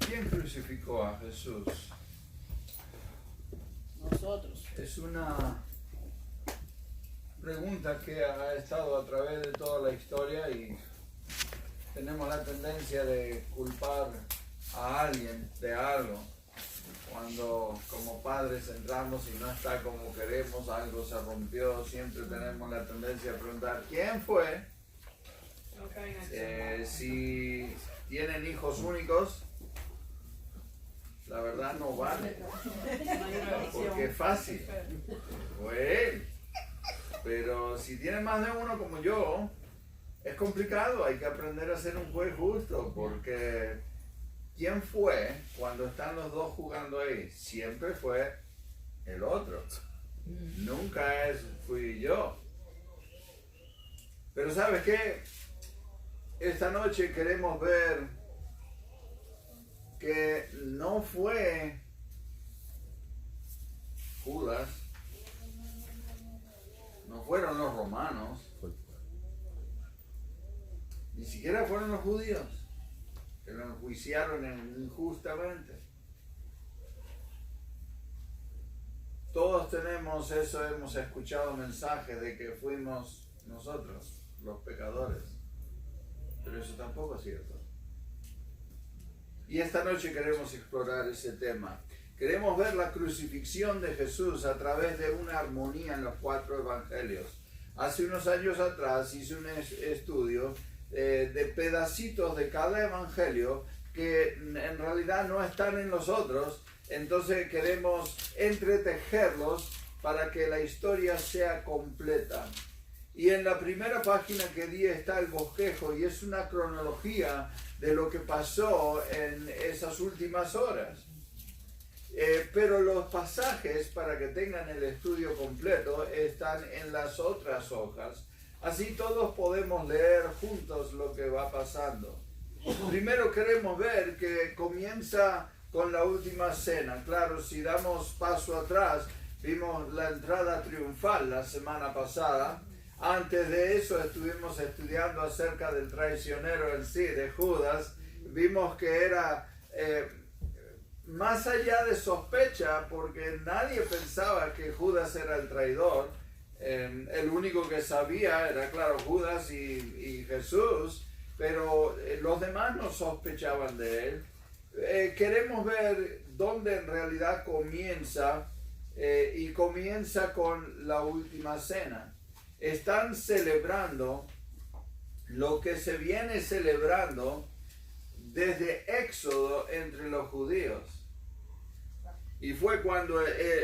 ¿Quién crucificó a Jesús? Nosotros. Es una pregunta que ha estado a través de toda la historia y tenemos la tendencia de culpar a alguien de algo. Cuando como padres entramos y no está como queremos, algo se rompió, siempre tenemos la tendencia a preguntar ¿quién fue? Si tienen hijos únicos, la verdad no vale, porque es fácil, fue él. Pero si tienen más de uno como yo, es complicado, hay que aprender a ser un juez justo, porque ¿quién fue cuando están los dos jugando ahí? Siempre fue el otro, nunca fui yo. Pero ¿sabes qué? Esta noche queremos ver que no fue Judas, no fueron los romanos, ni siquiera fueron los judíos que lo enjuiciaron injustamente. Todos tenemos eso, hemos escuchado mensajes de que fuimos nosotros los pecadores, pero eso tampoco es cierto. Y esta noche queremos explorar ese tema. Queremos ver la crucifixión de Jesús a través de una armonía en los 4 evangelios. Hace unos años atrás hice un estudio de pedacitos de cada evangelio que en realidad no están en los otros. Entonces queremos entretejerlos para que la historia sea completa. Y en la primera página que di está el bosquejo y es una cronología de lo que pasó en esas últimas horas. Pero los pasajes, para que tengan el estudio completo, están en las otras hojas. Así todos podemos leer juntos lo que va pasando. Primero queremos ver que comienza con la última cena. Claro, si damos paso atrás, vimos la entrada triunfal la semana pasada. Antes de eso estuvimos estudiando acerca del traicionero en sí, de Judas. Vimos que era más allá de sospecha, porque nadie pensaba que Judas era el traidor. El único que sabía era, claro, Judas y Jesús, pero los demás no sospechaban de él. Queremos ver dónde en realidad comienza, y comienza con la última cena. Están celebrando lo que se viene celebrando desde Éxodo entre los judíos. Y fue cuando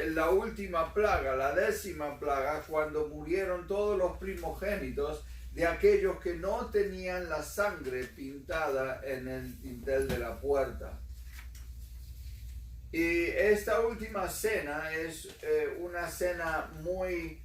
la última plaga, la 10ª plaga, cuando murieron todos los primogénitos de aquellos que no tenían la sangre pintada en el dintel de la puerta. Y esta última cena es una cena muy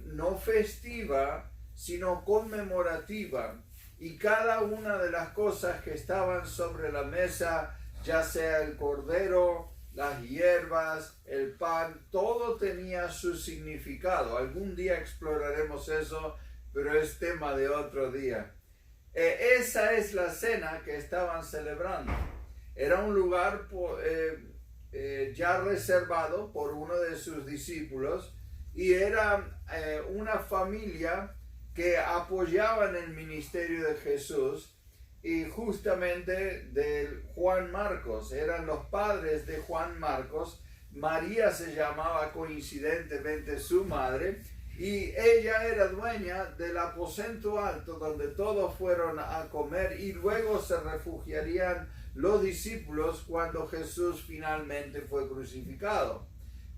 no festiva, sino conmemorativa. Y cada una de las cosas que estaban sobre la mesa, ya sea el cordero, las hierbas, el pan, todo tenía su significado. Algún día exploraremos eso, pero es tema de otro día. Esa es la cena que estaban celebrando. Era un lugar ya reservado por uno de sus discípulos y era una familia que apoyaban el ministerio de Jesús. Y justamente de Juan Marcos, eran los padres de Juan Marcos. María se llamaba coincidentemente su madre y ella era dueña del aposento alto donde todos fueron a comer y luego se refugiarían los discípulos cuando Jesús finalmente fue crucificado.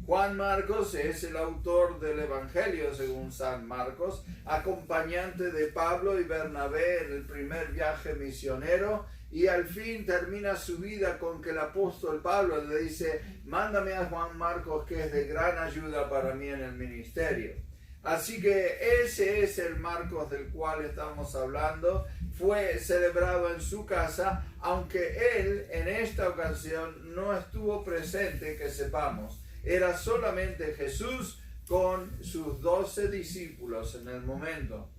Juan Marcos es el autor del Evangelio según San Marcos, acompañante de Pablo y Bernabé en el primer viaje misionero, y al fin termina su vida con que el apóstol Pablo le dice: mándame a Juan Marcos, que es de gran ayuda para mí en el ministerio. Así que ese es el Marcos del cual estamos hablando. Fue celebrado en su casa, aunque él en esta ocasión no estuvo presente, que sepamos. Era solamente Jesús con sus 12 discípulos en el momento.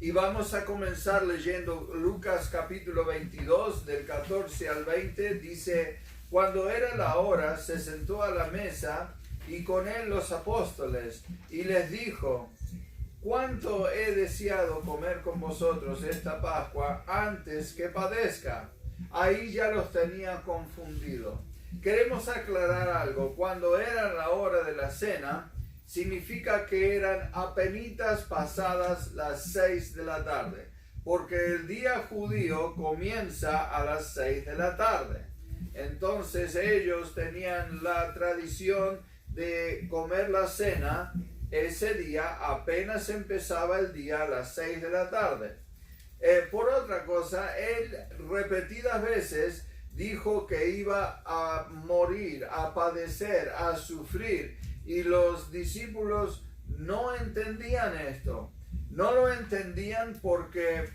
Y vamos a comenzar leyendo Lucas capítulo 22, del 14 al 20. Dice: cuando era la hora, se sentó a la mesa y con él los apóstoles, y les dijo: cuánto he deseado comer con vosotros esta Pascua antes que padezca. Ahí ya los tenía confundidos. Queremos aclarar algo. Cuando era la hora de la cena, significa que eran apenitas pasadas las 6 de la tarde, porque el día judío comienza a las 6 de la tarde. Entonces ellos tenían la tradición de comer la cena ese día, apenas empezaba el día a las 6 de la tarde. Por otra cosa, él repetidas veces dijo que iba a morir, a padecer, a sufrir, y los discípulos no entendían esto. No lo entendían porque,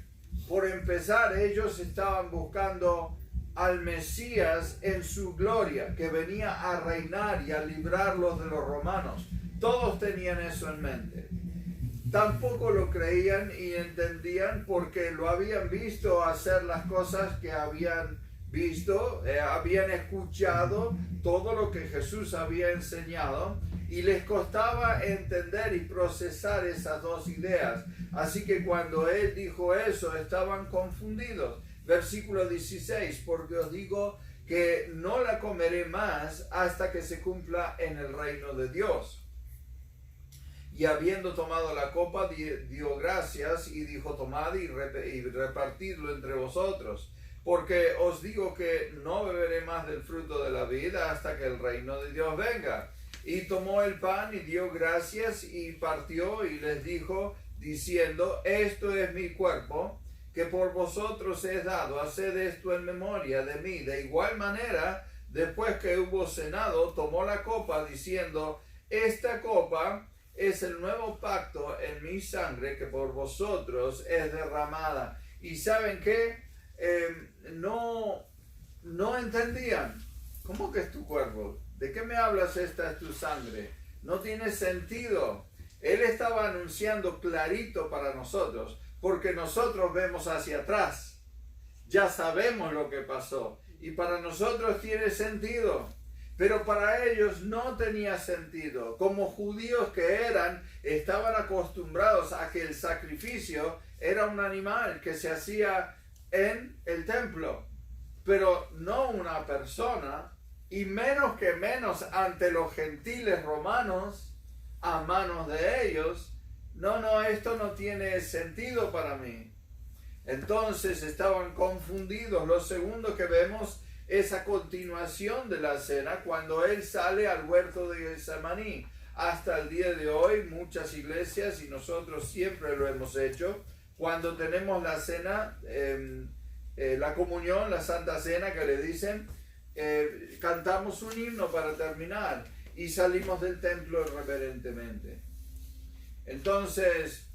por empezar, ellos estaban buscando al Mesías en su gloria, que venía a reinar y a librarlos de los romanos. Todos tenían eso en mente. Tampoco lo creían y entendían porque lo habían visto hacer las cosas que habían visto, habían escuchado todo lo que Jesús había enseñado, y les costaba entender y procesar esas dos ideas. Así que cuando él dijo eso, estaban confundidos. Versículo 16: porque os digo que no la comeré más hasta que se cumpla en el reino de Dios. Y habiendo tomado la copa, dio gracias y dijo: tomad y repartidlo entre vosotros, porque os digo que no beberé más del fruto de la vida hasta que el reino de Dios venga. Y tomó el pan y dio gracias y partió y les dijo, diciendo: esto es mi cuerpo, que por vosotros es dado, haced esto en memoria de mí. De igual manera, después que hubo cenado, tomó la copa, diciendo: esta copa es el nuevo pacto en mi sangre, que por vosotros es derramada. Y ¿saben qué? No entendían. ¿Cómo que es tu cuerpo? ¿De qué me hablas? Esta es tu sangre. No tiene sentido. Él estaba anunciando clarito para nosotros, porque nosotros vemos hacia atrás. Ya sabemos lo que pasó. Y para nosotros tiene sentido. Pero para ellos no tenía sentido. Como judíos que eran, estaban acostumbrados a que el sacrificio era un animal que se hacía en el templo, pero no una persona, y menos que menos ante los gentiles romanos, a manos de ellos. No, esto no tiene sentido para mí. Entonces estaban confundidos. Lo segundo que vemos es a continuación de la cena, cuando él sale al huerto de Getsemaní. Hasta el día de hoy, muchas iglesias, y nosotros siempre lo hemos hecho, cuando tenemos la cena, la comunión, la Santa Cena que le dicen, cantamos un himno para terminar y salimos del templo reverentemente. Entonces,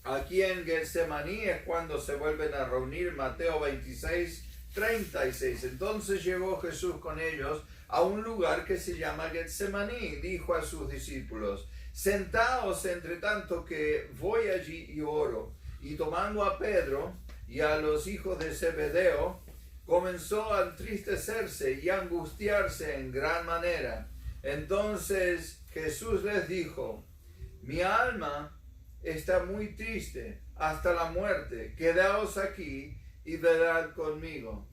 aquí en Getsemaní es cuando se vuelven a reunir. Mateo 26, 36. Entonces llegó Jesús con ellos a un lugar que se llama Getsemaní. Dijo a sus discípulos: sentaos entre tanto que voy allí y oro. Y tomando a Pedro y a los hijos de Zebedeo, comenzó a entristecerse y a angustiarse en gran manera. Entonces Jesús les dijo: mi alma está muy triste hasta la muerte. Quedaos aquí y velad conmigo.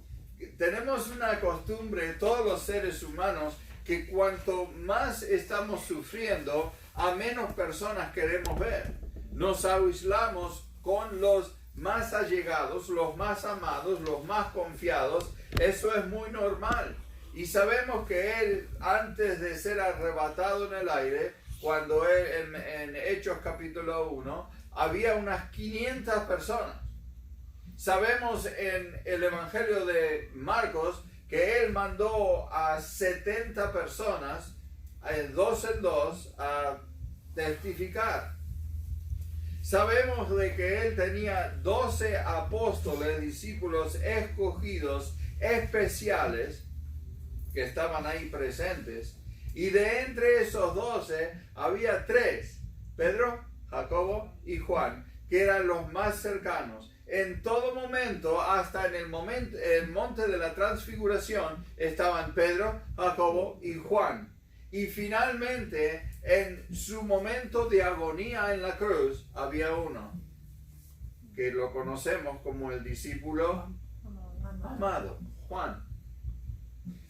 Tenemos una costumbre, todos los seres humanos, que cuanto más estamos sufriendo, a menos personas queremos ver. Nos aislamos con los más allegados, los más amados, los más confiados. Eso es muy normal. Y sabemos que él, antes de ser arrebatado en el aire, cuando él, en Hechos capítulo 1, había unas 500 personas. Sabemos en el Evangelio de Marcos que él mandó a 70 personas, dos en dos, a testificar. Sabemos de que él tenía 12 apóstoles, discípulos escogidos, especiales, que estaban ahí presentes. Y de entre esos 12 había 3, Pedro, Jacobo y Juan, que eran los más cercanos. En todo momento, hasta en el monte de la transfiguración, estaban Pedro, Jacobo y Juan. Y finalmente, en su momento de agonía en la cruz, había uno, que lo conocemos como el discípulo amado, Juan.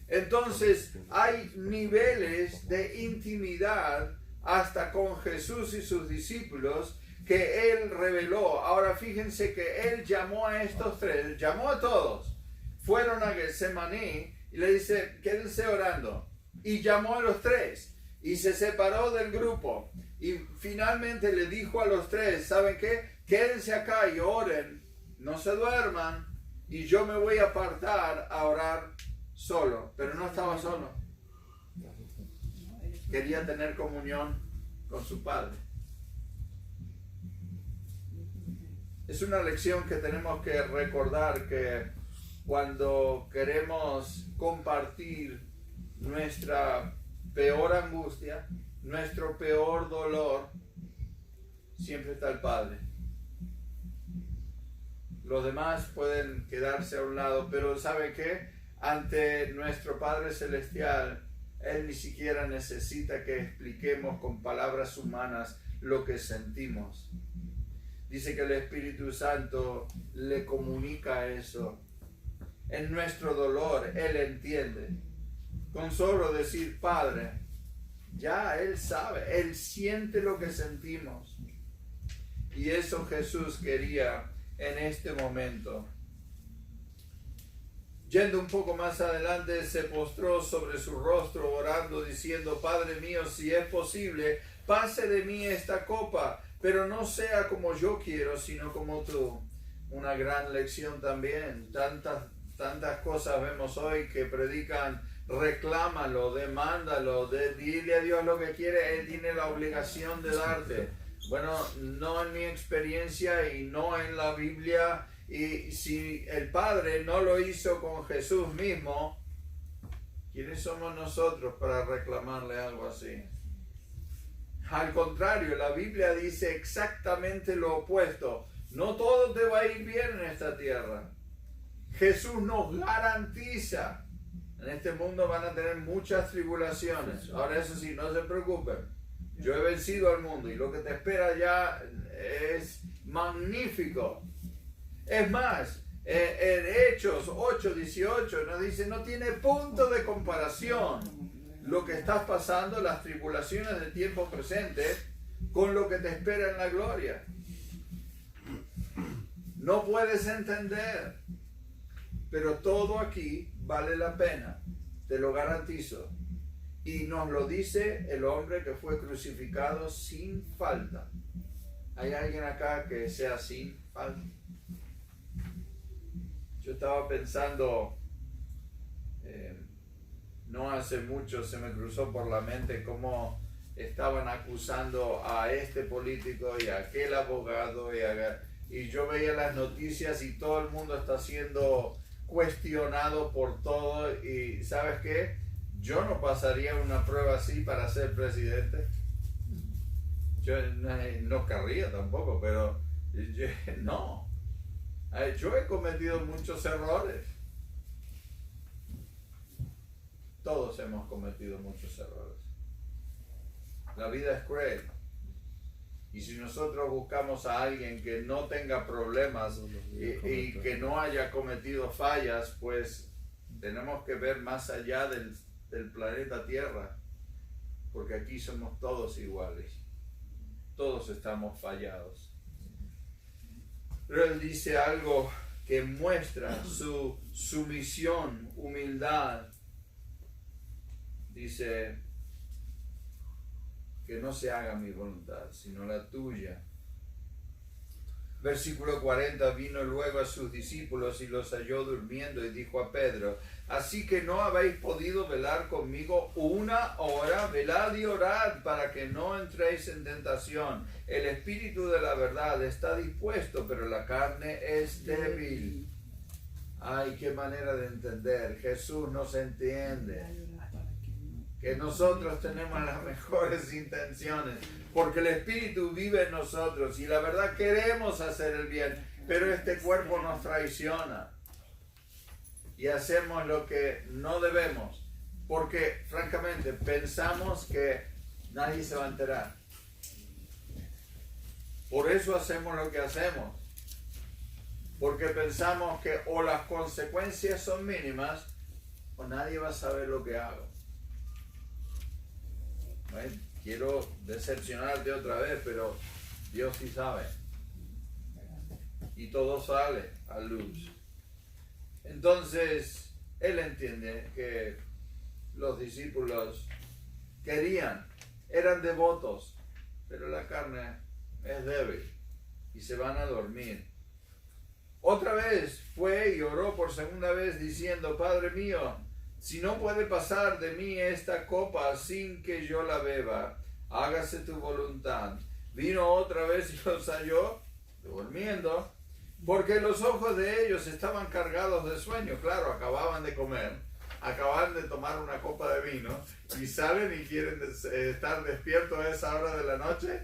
Entonces, hay niveles de intimidad hasta con Jesús y sus discípulos que Él reveló. Ahora fíjense que Él llamó a estos tres, llamó a todos. Fueron a Getsemaní y le dice, quédense orando. Y llamó a los tres y se separó del grupo. Y finalmente le dijo a los tres, ¿saben qué? Quédense acá y oren, no se duerman, y yo me voy a apartar a orar solo. Pero no estaba solo. Quería tener comunión con su Padre. Es una lección que tenemos que recordar, que cuando queremos compartir nuestra peor angustia, nuestro peor dolor, siempre está el Padre. Los demás pueden quedarse a un lado, pero ¿sabe qué? Ante nuestro Padre Celestial, Él ni siquiera necesita que expliquemos con palabras humanas lo que sentimos. Dice que el Espíritu Santo le comunica eso. En nuestro dolor, Él entiende. Con solo decir Padre, ya Él sabe, Él siente lo que sentimos. Y eso Jesús quería en este momento. Yendo un poco más adelante, se postró sobre su rostro orando, diciendo, Padre mío, si es posible, pase de mí esta copa, pero no sea como yo quiero, sino como tú. Una gran lección también. Tantas cosas vemos hoy que predican, reclámalo, demándalo, dile a Dios lo que quiere, Él tiene la obligación de darte. Bueno, no en mi experiencia y no en la Biblia. Y si el Padre no lo hizo con Jesús mismo, ¿quiénes somos nosotros para reclamarle algo así? Al contrario, la Biblia dice exactamente lo opuesto. No todo te va a ir bien en esta tierra. Jesús nos garantiza. En este mundo van a tener muchas tribulaciones. Ahora eso sí, no se preocupen. Yo he vencido al mundo y lo que te espera ya es magnífico. Es más, en Hechos 8:18 nos dice, no tiene punto de comparación lo que estás pasando, las tribulaciones del tiempo presente, con lo que te espera en la gloria. No puedes entender, pero todo aquí vale la pena, te lo garantizo. Y nos lo dice el hombre que fue crucificado sin falta. ¿Hay alguien acá que sea sin falta? Yo estaba pensando, no hace mucho se me cruzó por la mente cómo estaban acusando a este político y a aquel abogado y yo veía las noticias y todo el mundo está siendo cuestionado por todo. Y ¿sabes qué? Yo no pasaría una prueba así para ser presidente. Yo no querría tampoco, pero no. Yo he cometido muchos errores. Todos hemos cometido muchos errores. La vida es cruel. Y si nosotros buscamos a alguien que no tenga problemas y que no haya cometido fallas, pues tenemos que ver más allá del planeta Tierra, porque aquí somos todos iguales. Todos estamos fallados. Pero Él dice algo que muestra su sumisión, humildad. Dice que no se haga mi voluntad, sino la tuya. Versículo 40, vino luego a sus discípulos y los halló durmiendo y dijo a Pedro, así que no habéis podido velar conmigo una hora, velad y orad para que no entréis en tentación. El espíritu de la verdad está dispuesto, pero la carne es débil. Ay, qué manera de entender. Jesús nos entiende. que nosotros tenemos las mejores intenciones, porque el Espíritu vive en nosotros y la verdad queremos hacer el bien, pero este cuerpo nos traiciona y hacemos lo que no debemos, porque francamente pensamos que nadie se va a enterar. Por eso hacemos lo que hacemos, porque pensamos que o las consecuencias son mínimas o nadie va a saber lo que hago. Bueno, quiero decepcionarte otra vez, pero Dios sí sabe. Y todo sale a luz. Entonces, Él entiende que los discípulos eran devotos, pero la carne es débil y se van a dormir. Otra vez fue y oró por segunda vez diciendo: Padre mío, si no puede pasar de mí esta copa sin que yo la beba, hágase tu voluntad. Vino otra vez y los halló durmiendo, porque los ojos de ellos estaban cargados de sueño. Claro, acababan de comer, acaban de tomar una copa de vino y salen y quieren estar despiertos a esa hora de la noche.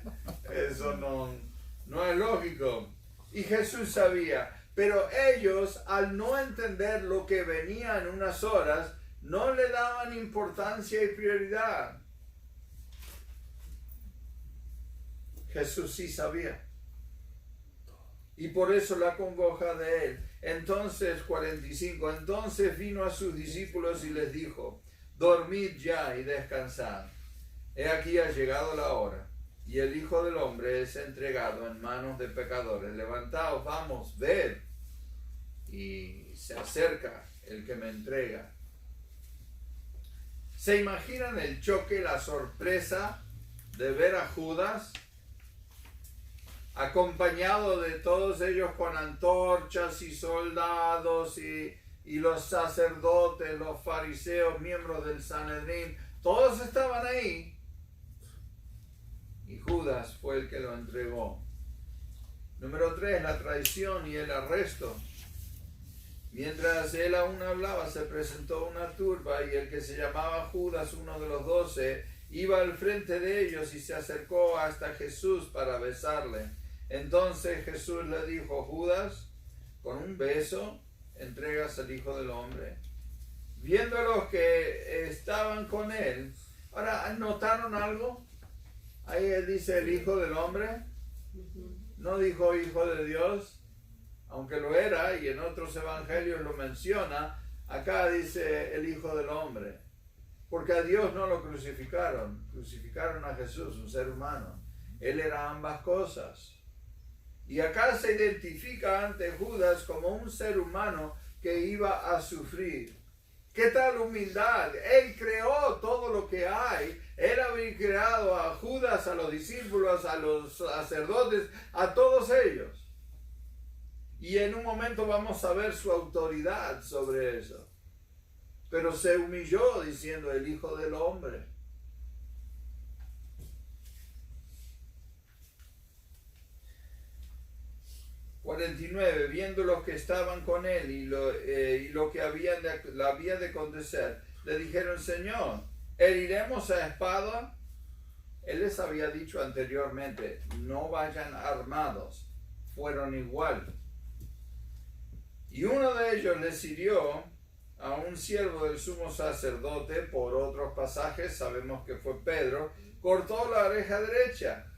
Eso no es lógico. Y Jesús sabía, pero ellos, al no entender lo que venía en unas horas, no le daban importancia y prioridad. Jesús sí sabía. Y por eso la congoja de él. Entonces, 45, entonces vino a sus discípulos y les dijo: dormid ya y descansad. He aquí ha llegado la hora, y el Hijo del Hombre es entregado en manos de pecadores. Levantaos, vamos, ved. Y se acerca el que me entrega. ¿Se imaginan el choque, la sorpresa de ver a Judas acompañado de todos ellos con antorchas y soldados y los sacerdotes, los fariseos, miembros del Sanedrín? Todos estaban ahí y Judas fue el que lo entregó. Número 3, la traición y el arresto. Mientras él aún hablaba, se presentó una turba, y el que se llamaba Judas, uno de los 12, iba al frente de ellos y se acercó hasta Jesús para besarle. Entonces Jesús le dijo: Judas, con un beso entregas al Hijo del Hombre. Viendo a los que estaban con él, ahora, ¿notaron algo? Ahí él dice el Hijo del Hombre, no dijo Hijo de Dios, aunque lo era, y en otros evangelios lo menciona. Acá dice el Hijo del Hombre, porque a Dios no lo crucificaron, crucificaron a Jesús, un ser humano. Él era ambas cosas. Y acá se identifica ante Judas como un ser humano que iba a sufrir. ¿Qué tal humildad? Él creó todo lo que hay. Él había creado a Judas, a los discípulos, a los sacerdotes, a todos ellos. Y en un momento vamos a ver su autoridad sobre eso. Pero se humilló diciendo el Hijo del Hombre. Viendo los que estaban con él y lo que le había de acontecer, le dijeron: Señor, ¿heriremos a espada? Él les había dicho anteriormente: no vayan armados. Fueron igual. Y uno de ellos les hirió a un siervo del sumo sacerdote. Por otros pasajes sabemos que fue Pedro. Cortó la oreja derecha.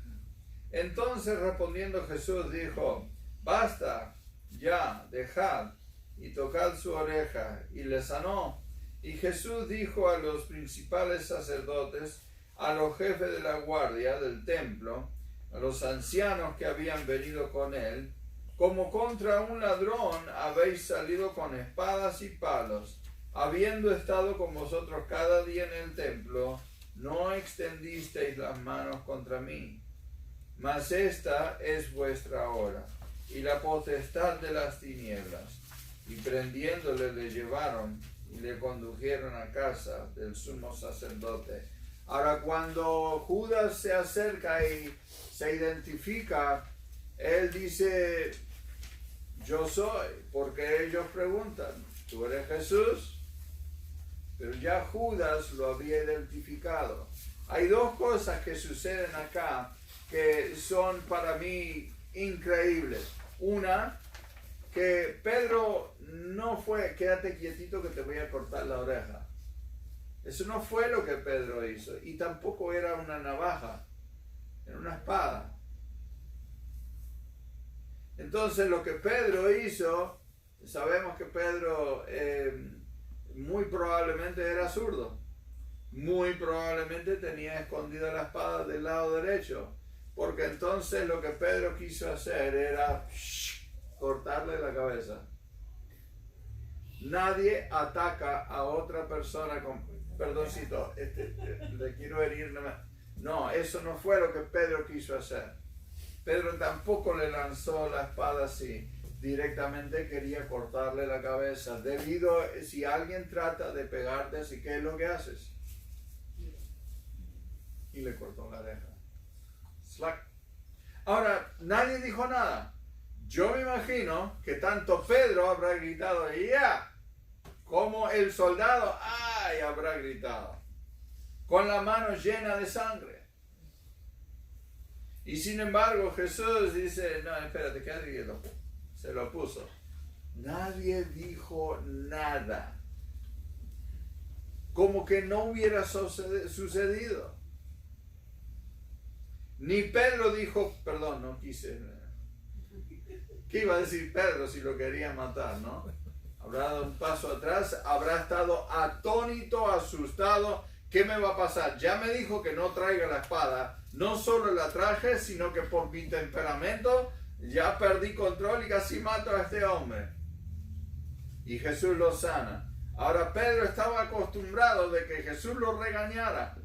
Entonces respondiendo Jesús dijo: basta, ya, dejad, y tocad su oreja. Y le sanó. Y Jesús dijo a los principales sacerdotes, a los jefes de la guardia del templo, a los ancianos que habían venido con él: como contra un ladrón habéis salido con espadas y palos, habiendo estado con vosotros cada día en el templo, no extendisteis las manos contra mí. Mas esta es vuestra hora, y la potestad de las tinieblas. Y prendiéndole le llevaron y le condujeron a casa del sumo sacerdote. Ahora, cuando Judas se acerca y se identifica, él dice: yo soy, porque ellos preguntan: ¿tú eres Jesús? pero ya Judas lo había identificado. Hay dos cosas que suceden acá que son para mí increíbles. Una, que Pedro no fue, quédate quietito que te voy a cortar la oreja. Eso no fue lo que Pedro hizo, y tampoco era una navaja, era una espada. Entonces lo que Pedro hizo, sabemos que Pedro muy probablemente era zurdo, muy probablemente tenía escondida la espada del lado derecho, porque entonces lo que Pedro quiso hacer era cortarle la cabeza. Nadie ataca a otra persona con... Perdoncito, le quiero herir. No, eso no fue lo que Pedro quiso hacer. Pedro tampoco le lanzó la espada así. Directamente quería cortarle la cabeza. Si alguien trata de pegarte así, ¿qué es lo que haces? Y le cortó la oreja. Slack. Ahora, nadie dijo nada. Yo me imagino que tanto Pedro habrá gritado, ¡ya! Como el soldado, ¡ay! Habrá gritado, con la mano llena de sangre. Y sin embargo Jesús dice, no, espérate, que se lo puso. Nadie dijo nada. Como que no hubiera sucedido. Ni Pedro dijo, perdón, no quise. ¿Qué iba a decir Pedro si lo quería matar, no? Habrá dado un paso atrás, habrá estado atónito, asustado. ¿Qué me va a pasar? Ya me dijo que no traiga la espada. No solo la traje, sino que por mi temperamento ya perdí control y casi mato a este hombre. Y Jesús lo sana. Ahora Pedro estaba acostumbrado de que Jesús lo regañara.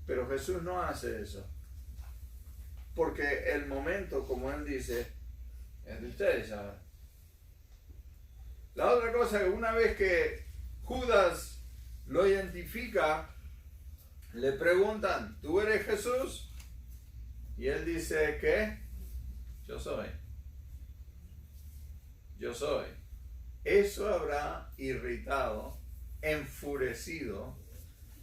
Pero Jesús no hace eso. Porque el momento, como él dice, es de ustedes ahora. La otra cosa, que una vez que Judas lo identifica, le preguntan, ¿tú eres Jesús? Y él dice, ¿qué? Yo soy. Yo soy. Eso habrá irritado, enfurecido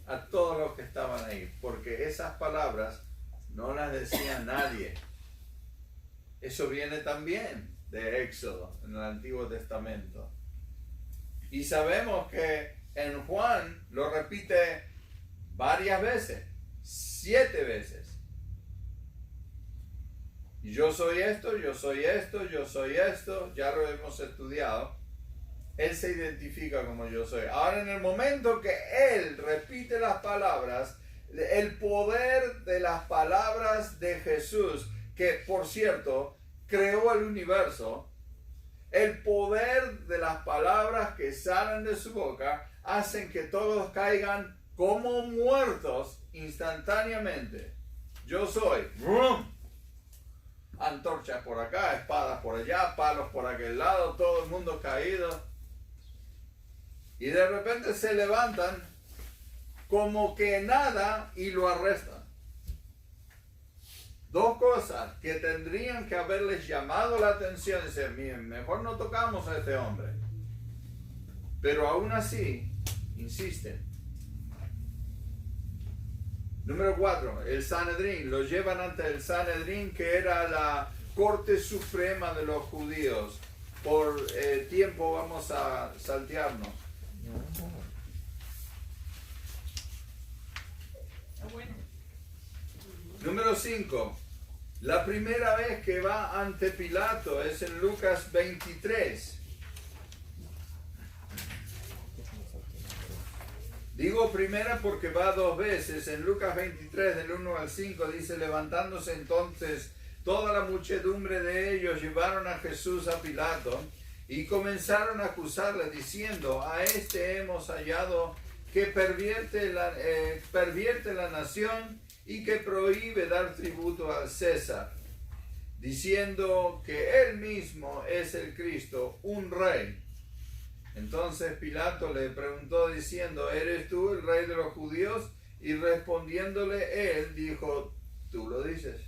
a todos los que estaban ahí, porque esas palabras no las decía nadie. Eso viene también de Éxodo, en el Antiguo Testamento. Y sabemos que en Juan lo repite varias veces, 7 veces. Yo soy esto, yo soy esto, yo soy esto, ya lo hemos estudiado. Él se identifica como yo soy. Ahora, en el momento que él repite las palabras, el poder de las palabras de Jesús, que por cierto, creó el universo, el poder de las palabras que salen de su boca hacen que todos caigan como muertos instantáneamente. Yo soy. ¡Brum! Antorchas por acá, espadas por allá, palos por aquel lado, todo el mundo caído. Y de repente se levantan como que nada y lo arrestan. Dos cosas que tendrían que haberles llamado la atención. Decir, miren, mejor no tocamos a este hombre. Pero aún así, insisten. Número 4, el Sanedrín. Lo llevan ante el Sanedrín, que era la corte suprema de los judíos. Por tiempo vamos a saltearnos. Número 5. La primera vez que va ante Pilato es en Lucas 23. Digo primera porque va 2 veces. En Lucas 23, del 1 al 5, dice, levantándose entonces toda la muchedumbre de ellos, llevaron a Jesús a Pilato y comenzaron a acusarle, diciendo, a este hemos hallado que pervierte la nación y que prohíbe dar tributo al César, diciendo que él mismo es el Cristo, un rey. Entonces Pilato le preguntó diciendo, ¿eres tú el rey de los judíos? Y respondiéndole él dijo, tú lo dices.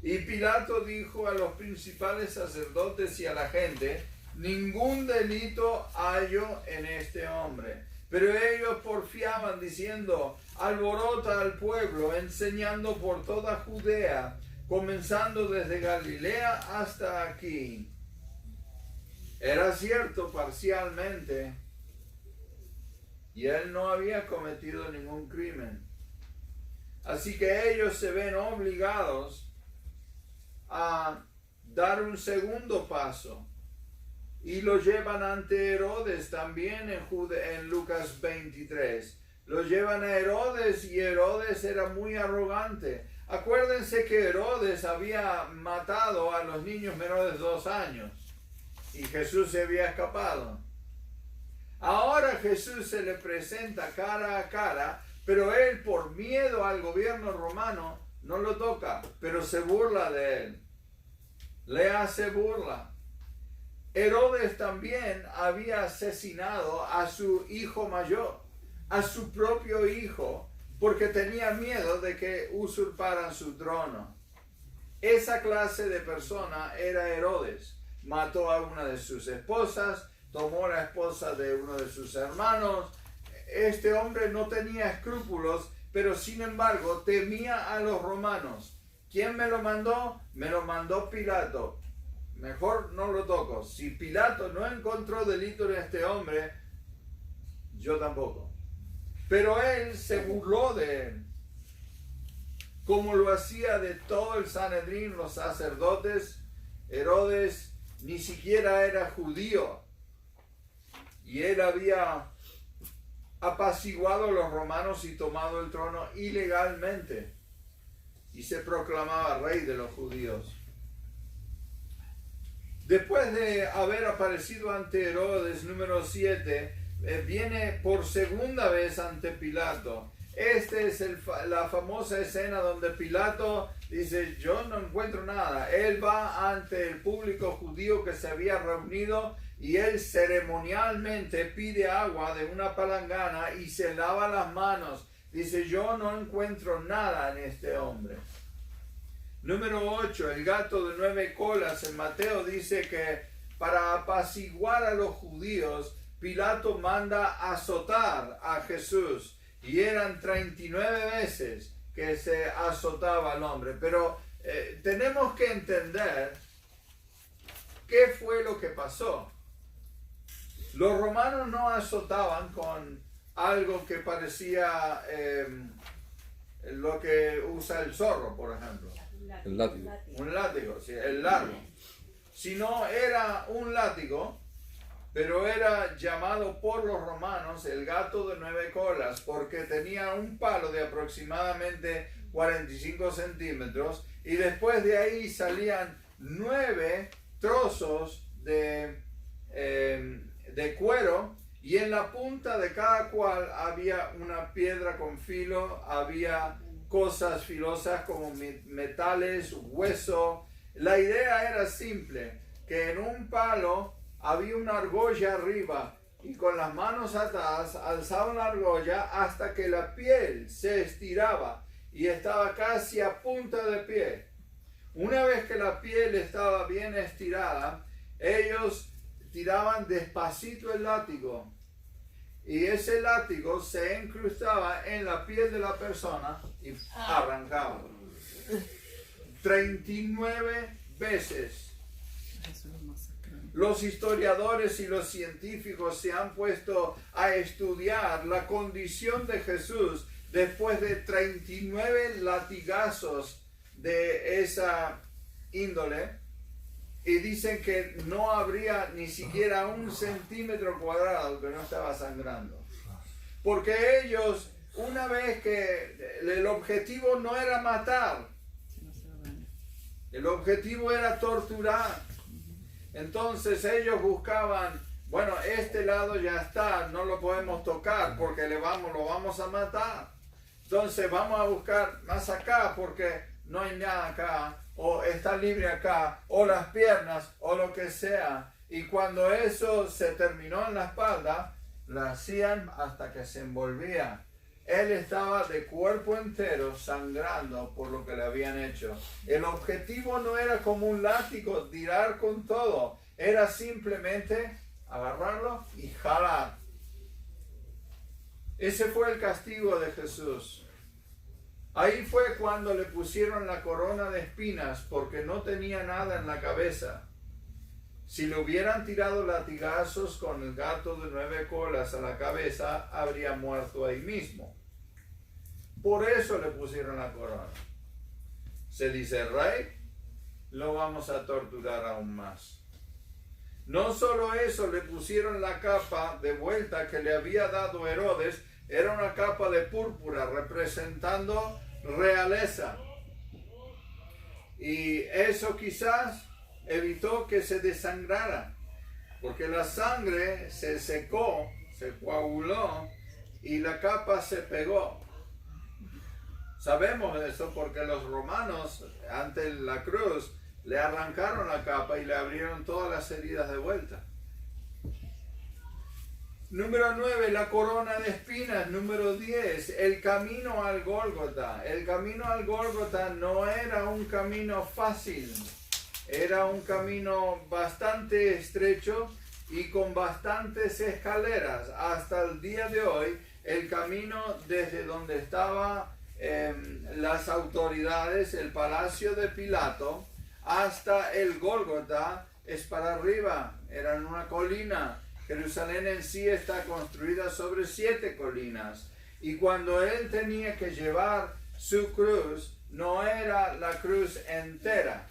Y Pilato dijo a los principales sacerdotes y a la gente, ningún delito hallo en este hombre. Pero ellos porfiaban diciendo, alborota al pueblo, enseñando por toda Judea, comenzando desde Galilea hasta aquí. Era cierto parcialmente, y él no había cometido ningún crimen. Así que ellos se ven obligados a dar un segundo paso y lo llevan ante Herodes también en Lucas 23. Lo llevan a Herodes y Herodes era muy arrogante. Acuérdense que Herodes había matado a los niños menores de 2 años y Jesús se había escapado. Ahora Jesús se le presenta cara a cara, pero él por miedo al gobierno romano no lo toca, pero se burla de él. Le hace burla. Herodes también había asesinado a su hijo mayor, a su propio hijo, porque tenía miedo de que usurparan su trono. Esa clase de persona era Herodes. Mató a una de sus esposas, tomó la esposa de uno de sus hermanos. Este hombre no tenía escrúpulos, pero sin embargo temía a los romanos. ¿Quién me lo mandó? Me lo mandó Pilato. Mejor no lo toco. Si Pilato no encontró delito en este hombre, yo tampoco. Pero él se burló de él, como lo hacía de todo el Sanedrín, los sacerdotes. Herodes ni siquiera era judío y él había apaciguado a los romanos y tomado el trono ilegalmente y se proclamaba rey de los judíos. Después de haber aparecido ante Herodes, número 7, viene por segunda vez ante Pilato. Esta es la famosa escena donde Pilato dice, yo no encuentro nada. Él va ante el público judío que se había reunido y él ceremonialmente pide agua de una palangana y se lava las manos. Dice, yo no encuentro nada en este hombre. Número 8, el gato de 9 colas. En Mateo dice que para apaciguar a los judíos, Pilato manda azotar a Jesús. Y eran 39 veces que se azotaba al hombre. Pero tenemos que entender qué fue lo que pasó. Los romanos no azotaban con algo que parecía lo que usa el zorro, por ejemplo. El látigo. Un látigo, sí, el largo. Sino era un látigo, pero era llamado por los romanos el gato de 9 colas, porque tenía un palo de aproximadamente 45 centímetros y después de ahí salían 9 trozos de cuero y en la punta de cada cual había una piedra con filo, había cosas filosas como metales, hueso. La idea era simple, que en un palo había una argolla arriba y con las manos atadas alzaban la argolla hasta que la piel se estiraba y estaba casi a punta de pie. Una vez que la piel estaba bien estirada, ellos tiraban despacito el látigo y ese látigo se incrustaba en la piel de la persona y arrancaba. 39 veces. Los historiadores y los científicos se han puesto a estudiar la condición de Jesús después de 39 latigazos de esa índole y dicen que no habría ni siquiera 1 centímetro cuadrado que no estaba sangrando. Porque ellos, una vez que el objetivo no era matar, el objetivo era torturar. Entonces ellos buscaban, bueno, este lado ya está, no lo podemos tocar porque lo vamos a matar. Entonces vamos a buscar más acá porque no hay nada acá, o está libre acá, o las piernas, o lo que sea. Y cuando eso se terminó en la espalda, la hacían hasta que se envolvía. Él estaba de cuerpo entero sangrando por lo que le habían hecho. El objetivo no era como un látigo, tirar con todo. Era simplemente agarrarlo y jalar. Ese fue el castigo de Jesús. Ahí fue cuando le pusieron la corona de espinas porque no tenía nada en la cabeza. Si le hubieran tirado latigazos con el gato de 9 colas a la cabeza, habría muerto ahí mismo. Por eso le pusieron la corona. Se dice rey, lo vamos a torturar aún más. No solo eso, le pusieron la capa de vuelta que le había dado Herodes. Era una capa de púrpura representando realeza. Y eso quizás evitó que se desangrara, porque la sangre se secó, se coaguló y la capa se pegó. Sabemos eso porque los romanos ante la cruz le arrancaron la capa y le abrieron todas las heridas de vuelta. Número 9, la corona de espinas. Número 10, el camino al Gólgota. El camino al Gólgota no era un camino fácil. Era un camino bastante estrecho y con bastantes escaleras. Hasta el día de hoy, el camino desde donde estaban las autoridades, el palacio de Pilato, hasta el Gólgota es para arriba. Era en una colina. Jerusalén en sí está construida sobre 7 colinas. Y cuando él tenía que llevar su cruz, no era la cruz entera.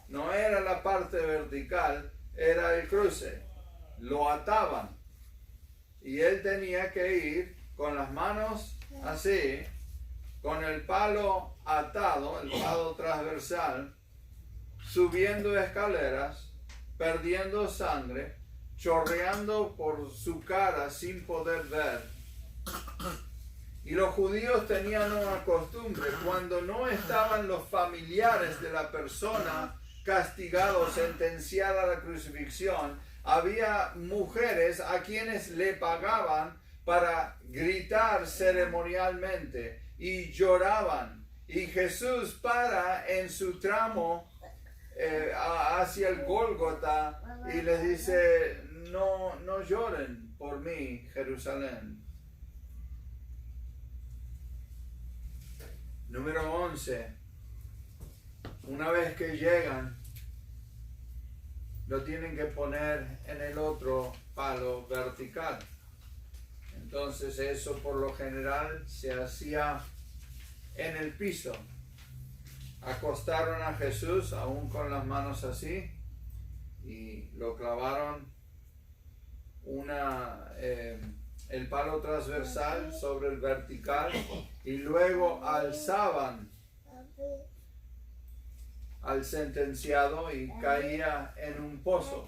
No era la parte vertical, era el cruce. Lo ataban. Y él tenía que ir con las manos así, con el palo atado, el palo transversal, subiendo escaleras, perdiendo sangre, chorreando por su cara sin poder ver. Y los judíos tenían una costumbre: cuando no estaban los familiares de la persona castigado, sentenciada a la crucifixión, había mujeres a quienes le pagaban para gritar ceremonialmente y lloraban. Y Jesús para en su tramo hacia el Gólgota y les dice: no lloren por mí, Jerusalén. Número 11. Una vez que llegan, lo tienen que poner en el otro palo vertical. Entonces eso por lo general se hacía en el piso. Acostaron a Jesús aún con las manos así y lo clavaron el palo transversal sobre el vertical y luego alzaban al sentenciado y caía en un pozo.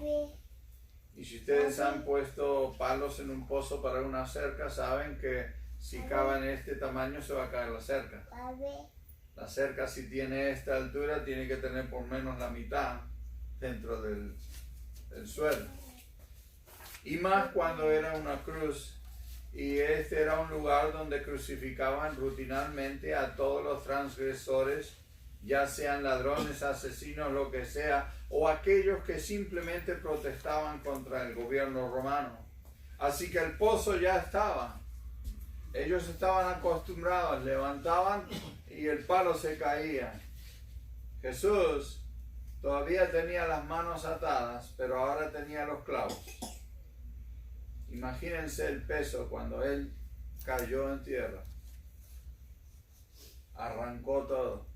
Y si ustedes han puesto palos en un pozo para una cerca, saben que si cavan este tamaño se va a caer la cerca. La cerca, si tiene esta altura, tiene que tener por menos la mitad dentro del suelo. Y más cuando era una cruz. Y este era un lugar donde crucificaban rutinalmente a todos los transgresores, ya sean ladrones, asesinos, lo que sea, o aquellos que simplemente protestaban contra el gobierno romano. Así que el pozo ya estaba. Ellos estaban acostumbrados, levantaban y el palo se caía. Jesús todavía tenía las manos atadas, pero ahora tenía los clavos. Imagínense el peso cuando él cayó en tierra. Arrancó todo.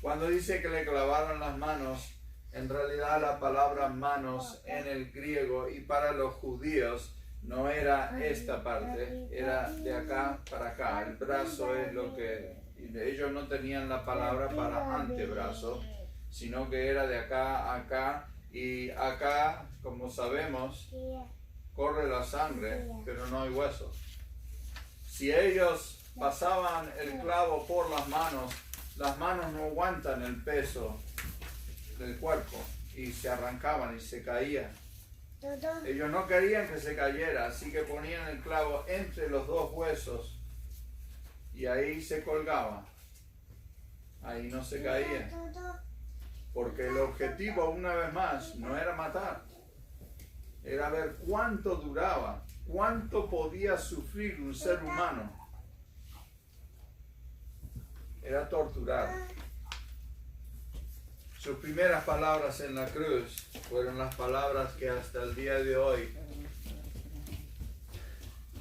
Cuando dice que le clavaron las manos, en realidad la palabra manos en el griego y para los judíos no era esta parte, era de acá para acá. El brazo es lo que... Ellos no tenían la palabra para antebrazo, sino que era de acá a acá. Y acá, como sabemos, corre la sangre, pero no hay huesos. Si ellos pasaban el clavo por las manos no aguantan el peso del cuerpo y se arrancaban y se caían. Ellos no querían que se cayera, así que ponían el clavo entre los dos huesos y ahí se colgaba. Ahí no se caía. Porque el objetivo, una vez más, no era matar. Era ver cuánto duraba ¿Cuánto podía sufrir un ser humano? Era torturado. Sus primeras palabras en la cruz fueron las palabras que hasta el día de hoy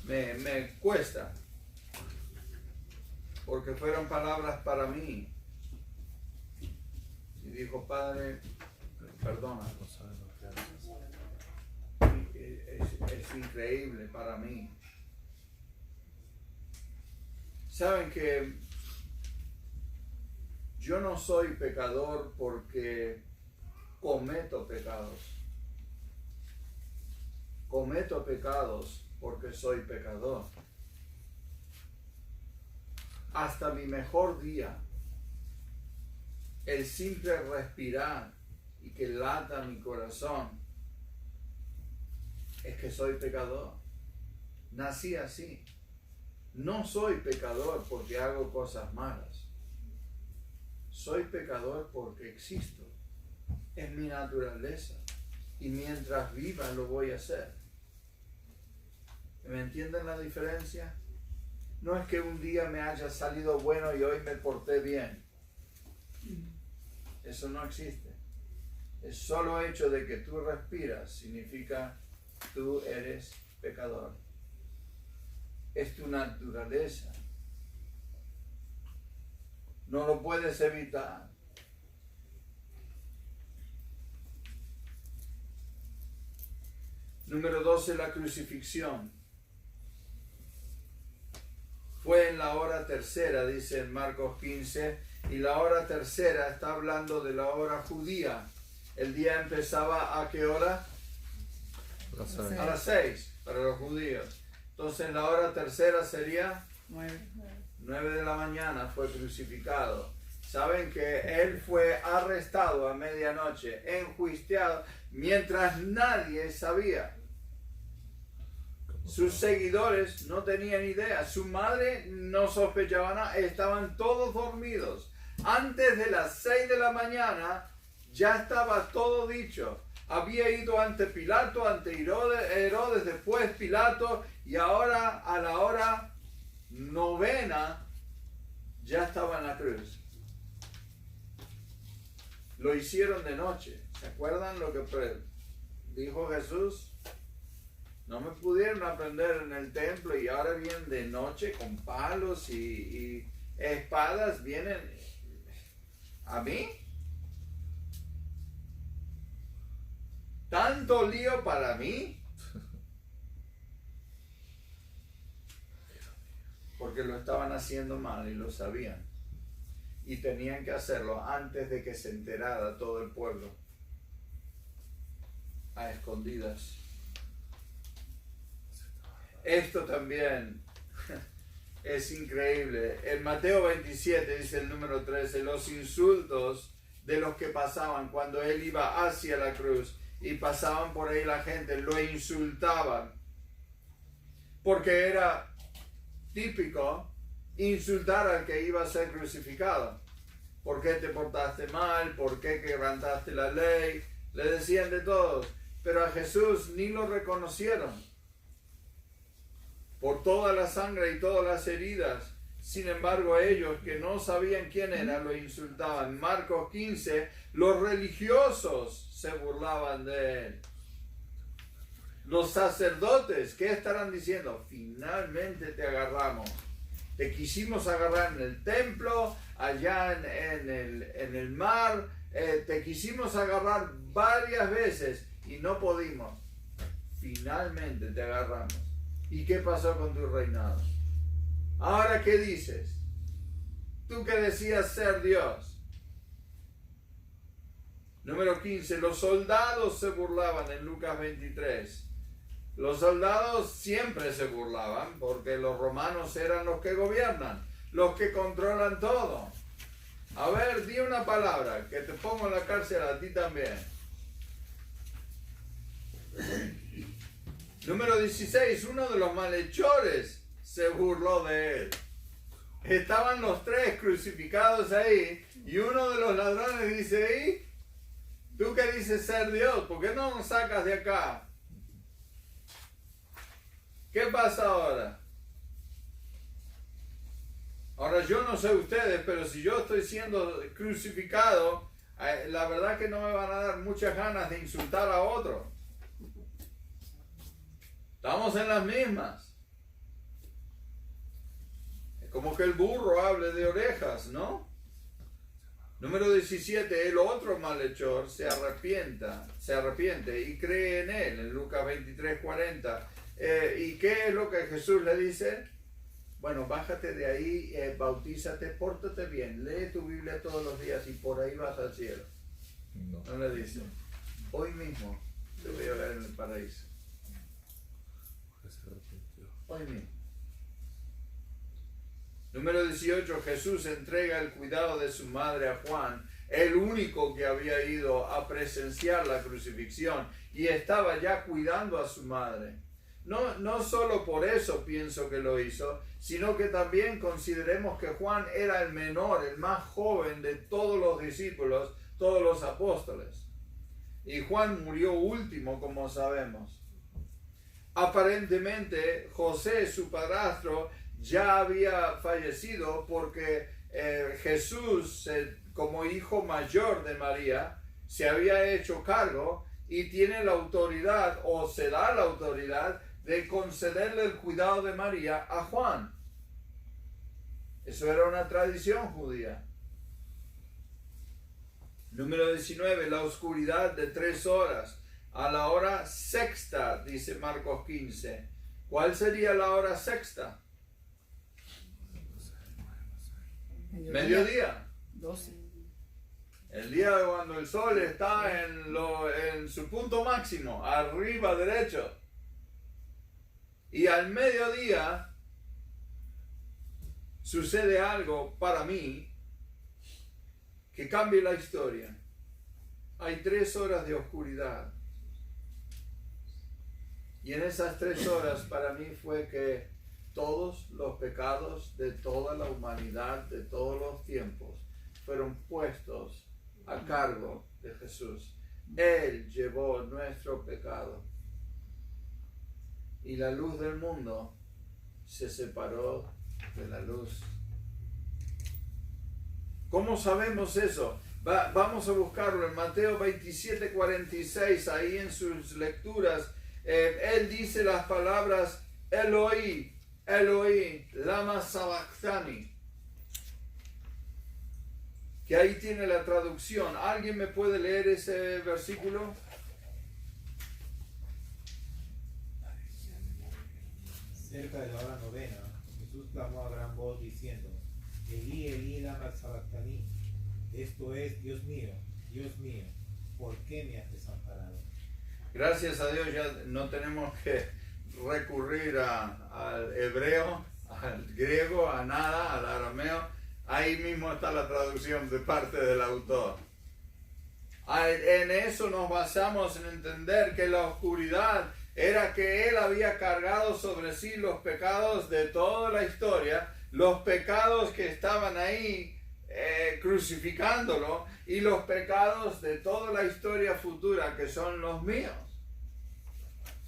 me cuesta, porque fueron palabras para mí. Y dijo: Padre, perdona. Es increíble para mí. Saben que yo no soy pecador porque cometo pecados. Cometo pecados porque soy pecador. Hasta mi mejor día, el simple respirar y que lata mi corazón, es que soy pecador. Nací así. No soy pecador porque hago cosas malas. Soy pecador porque existo. Es mi naturaleza. Y mientras viva lo voy a hacer. ¿Me entienden la diferencia? No es que un día me haya salido bueno y hoy me porté bien. Eso no existe. El solo hecho de que tú respiras significa tú eres pecador. Es tu naturaleza. No lo puedes evitar. Número 12, la crucifixión. Fue en la hora tercera, dice en Marcos 15, y la hora tercera está hablando de la hora judía. El día empezaba ¿a qué hora? A las 6 para los judíos. Entonces la hora tercera sería 9 de la mañana fue crucificado. Saben que él fue arrestado a medianoche, enjuiciado, mientras nadie sabía. Sus seguidores no tenían idea, su madre no sospechaba nada, estaban todos dormidos. Antes de las 6 de la mañana ya estaba todo dicho. Había ido ante Pilato, ante Herodes, después Pilato, y ahora a la hora 9 ya estaba en la cruz. Lo hicieron de noche. ¿Se acuerdan lo que dijo Jesús? No me pudieron aprender en el templo y ahora vienen de noche con palos y espadas. ¿Vienen a mí? ¿Tanto lío para mí? Porque lo estaban haciendo mal y lo sabían. Y tenían que hacerlo antes de que se enterara todo el pueblo. A escondidas. Esto también es increíble. En Mateo 27 dice el número 13, los insultos de los que pasaban cuando él iba hacia la cruz y pasaban por ahí la gente, lo insultaban. Porque era típico insultar al que iba a ser crucificado. ¿Por qué te portaste mal? ¿Por qué quebrantaste la ley? Le decían de todos. Pero a Jesús ni lo reconocieron. Por toda la sangre y todas las heridas. Sin embargo, ellos que no sabían quién era, lo insultaban. Marcos 15, los religiosos se burlaban de él. Los sacerdotes, ¿qué estarán diciendo? Finalmente te agarramos. Te quisimos agarrar en el templo, allá en el mar. Te quisimos agarrar varias veces y no pudimos. Finalmente te agarramos. ¿Y qué pasó con tu reinado? Ahora, ¿qué dices? Tú que decías ser Dios. Número 15. Los soldados se burlaban en Lucas 23. Los soldados siempre se burlaban porque los romanos eran los que gobiernan, los que controlan todo. A ver, di una palabra que te pongo en la cárcel a ti también. Número 16, uno de los malhechores se burló de él. Estaban los tres crucificados ahí y uno de los ladrones dice: ¿y tú que dices ser Dios? ¿Por qué no nos sacas de acá? ¿Qué pasa ahora? Ahora yo no sé ustedes, pero si yo estoy siendo crucificado, la verdad que no me van a dar muchas ganas de insultar a otro. Estamos en las mismas. Es como que el burro hable de orejas, ¿no? Número 17, el otro malhechor se arrepiente y cree en él, en Lucas 23:40. ¿Y qué es lo que Jesús le dice? Bueno, bájate de ahí, bautízate, pórtate bien, lee tu Biblia todos los días y por ahí vas al cielo. No le dice, hoy mismo te voy a ver en el paraíso. Hoy mismo. Número 18, Jesús entrega el cuidado de su madre a Juan, el único que había ido a presenciar la crucifixión y estaba ya cuidando a su madre. No solo por eso pienso que lo hizo, sino que también consideremos que Juan era el menor, el más joven de todos los discípulos, todos los apóstoles. Y Juan murió último, como sabemos. Aparentemente, José, su padrastro, ya había fallecido porque Jesús, como hijo mayor de María, se había hecho cargo y tiene la autoridad, o se da la autoridad, de concederle el cuidado de María a Juan. Eso era una tradición judía. Número 19, la oscuridad de 3 horas. A la hora sexta, dice Marcos 15. ¿Cuál sería la hora sexta? Mediodía. 12. El día cuando el sol está en su punto máximo, arriba derecho. Y al mediodía sucede algo para mí que cambia la historia. Hay 3 horas de oscuridad. Y en esas 3 horas para mí fue que todos los pecados de toda la humanidad, de todos los tiempos, fueron puestos a cargo de Jesús. Él llevó nuestro pecado. Y la luz del mundo se separó de la luz. ¿Cómo sabemos eso? Vamos a buscarlo en Mateo 27:46, ahí en sus lecturas. Él dice las palabras, Eloi, Eloi, lama sabachthani. Que ahí tiene la traducción. ¿Alguien me puede leer ese versículo? Cerca de la hora novena, Jesús clamó a gran voz diciendo, Elí, Elí, lama sabachthani. Esto es, Dios mío, ¿por qué me has desamparado? Gracias a Dios ya no tenemos que recurrir al hebreo, al griego, a nada, al arameo. Ahí mismo está la traducción de parte del autor. En eso nos basamos en entender que la oscuridad era que él había cargado sobre sí los pecados de toda la historia, los pecados que estaban ahí crucificándolo y los pecados de toda la historia futura que son los míos.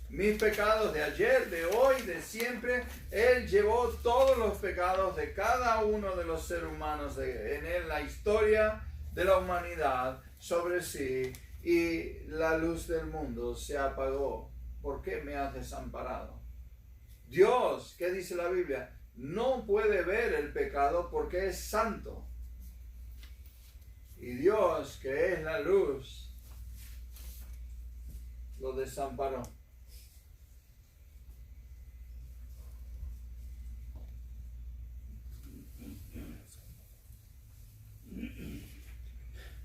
Mis pecados de ayer, de hoy, de siempre. Él llevó todos los pecados de cada uno de los seres humanos en la historia de la humanidad sobre sí, y la luz del mundo se apagó. ¿Por qué me has desamparado? Dios, ¿qué dice la Biblia? No puede ver el pecado porque es santo. Y Dios, que es la luz, lo desamparó.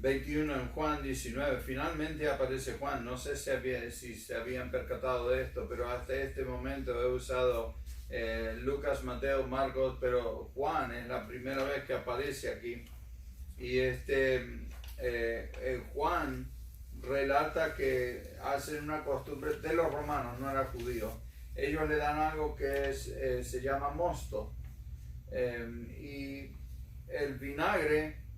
En Juan 19, finalmente aparece Juan. No sé si se habían percatado de esto, pero hasta este momento he usado Lucas, Mateo, Marcos, pero Juan es la primera vez que aparece aquí. Y Juan relata que hacen una costumbre de los romanos, no era judío. Ellos le dan algo que se llama mosto. Y el vinagre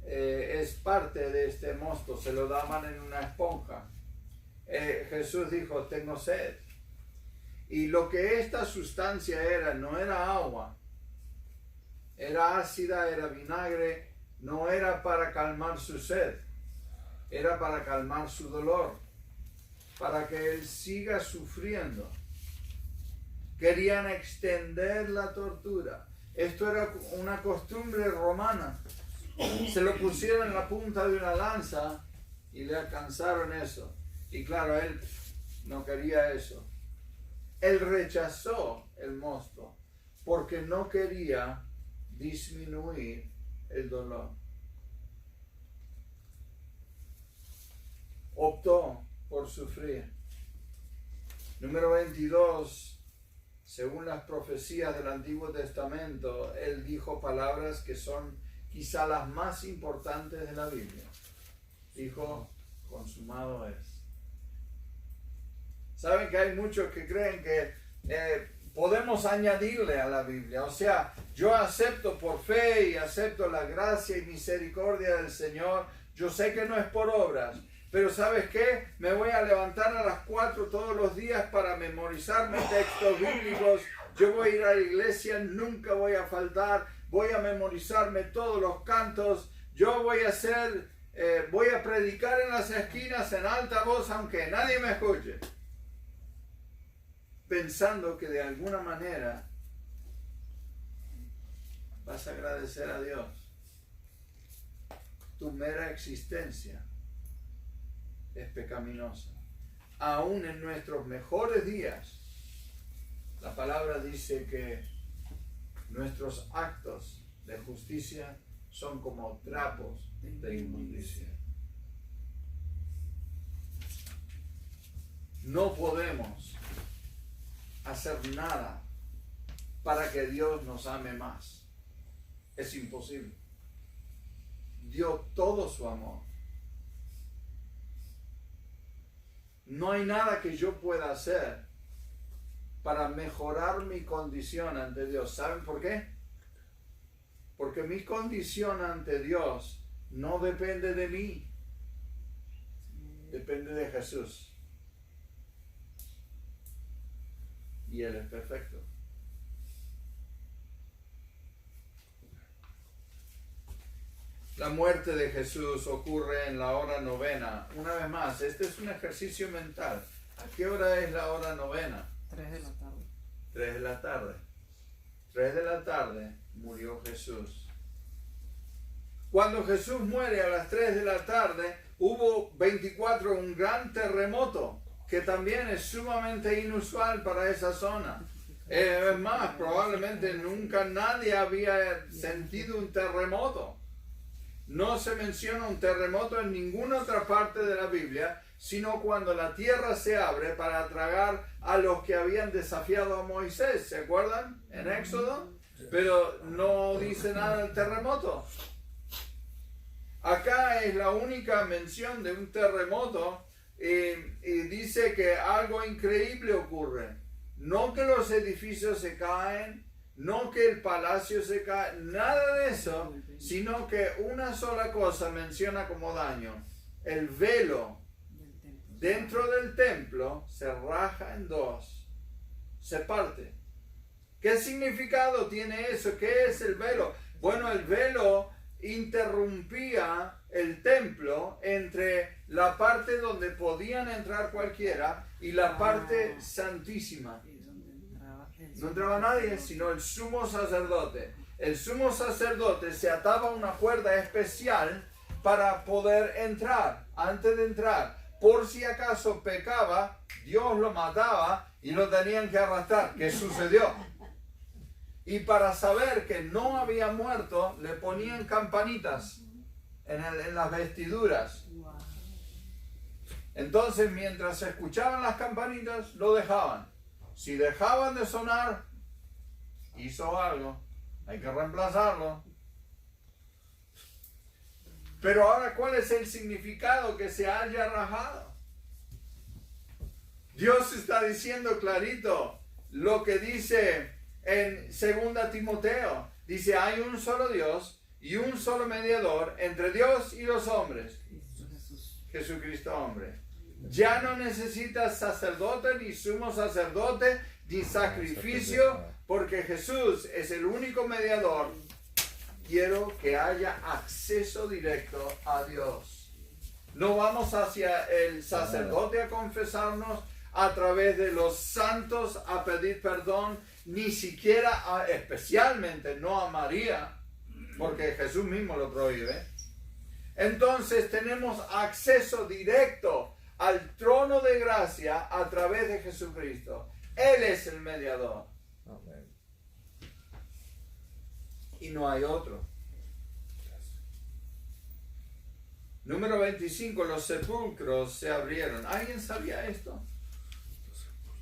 es parte de este mosto, se lo daban en una esponja. Jesús dijo, tengo sed. Y lo que esta sustancia era, no era agua, era ácida, era vinagre, no era para calmar su sed, era para calmar su dolor, para que él siga sufriendo. Querían extender la tortura. Esto era una costumbre romana. Se lo pusieron en la punta de una lanza y le alcanzaron eso. Y claro, él no quería eso. Él rechazó el mosto porque no quería disminuir el dolor. Optó por sufrir. Número 22. Según las profecías del Antiguo Testamento, él dijo palabras que son quizá las más importantes de la Biblia. Dijo, consumado es. Saben que hay muchos que creen que podemos añadirle a la Biblia. O sea, yo acepto por fe y acepto la gracia y misericordia del Señor. Yo sé que no es por obras. Pero ¿sabes qué? Me voy a levantar a las 4 todos los días para memorizarme textos bíblicos. Yo voy a ir a la iglesia, nunca voy a faltar. Voy a memorizarme todos los cantos. Yo voy a predicar en las esquinas en alta voz, aunque nadie me escuche. Pensando que de alguna manera vas a agradecer a Dios. Tu mera existencia es pecaminosa. Aún en nuestros mejores días, la palabra dice que nuestros actos de justicia son como trapos de inmundicia. No podemos hacer nada para que Dios nos ame más. Es imposible. Dio todo su amor. No hay nada que yo pueda hacer para mejorar mi condición ante Dios. ¿Saben por qué? Porque mi condición ante Dios no depende de mí. Depende de Jesús. Y Él es perfecto. La muerte de Jesús ocurre en la hora novena. Una vez más, este es un ejercicio mental. ¿A qué hora es la hora novena? 3 de la tarde. 3 de la tarde. 3 de la tarde murió Jesús. Cuando Jesús muere a las 3 de la tarde, hubo 24, un gran terremoto, que también es sumamente inusual para esa zona. Es más, probablemente nunca nadie había sentido un terremoto. No se menciona un terremoto en ninguna otra parte de la Biblia, sino cuando la tierra se abre para tragar a los que habían desafiado a Moisés. ¿Se acuerdan? En Éxodo. Pero no dice nada del terremoto. Acá es la única mención de un terremoto y dice que algo increíble ocurre. No que los edificios se caen, no que el palacio se cae, nada de eso, sino que una sola cosa menciona como daño. El velo dentro del templo se raja en dos, se parte. ¿Qué significado tiene eso? ¿Qué es el velo? Bueno, el velo interrumpía el templo entre la parte donde podían entrar cualquiera y la parte santísima. No entraba nadie, sino el sumo sacerdote. El sumo sacerdote se ataba a una cuerda especial para poder entrar, antes de entrar. Por si acaso pecaba, Dios lo mataba y lo tenían que arrastrar. ¿Qué sucedió? Y para saber que no había muerto, le ponían campanitas en las vestiduras. Entonces, mientras se escuchaban las campanitas, lo dejaban. Si dejaban de sonar, hizo algo. Hay que reemplazarlo. Pero ahora, ¿cuál es el significado que se haya rajado? Dios está diciendo clarito lo que dice en 2 Timoteo. Dice, hay un solo Dios y un solo mediador entre Dios y los hombres. Jesucristo hombre. Ya no necesitas sacerdote ni sumo sacerdote ni sacrificio, porque Jesús es el único mediador. Quiero que haya acceso directo a Dios. No vamos hacia el sacerdote a confesarnos, a través de los santos a pedir perdón, ni siquiera, especialmente no a María, porque Jesús mismo lo prohíbe. Entonces tenemos acceso directo al trono de gracia a través de Jesucristo. Él es el mediador. Amén. Y no hay otro. Número 25, los sepulcros se abrieron. ¿Alguien sabía esto?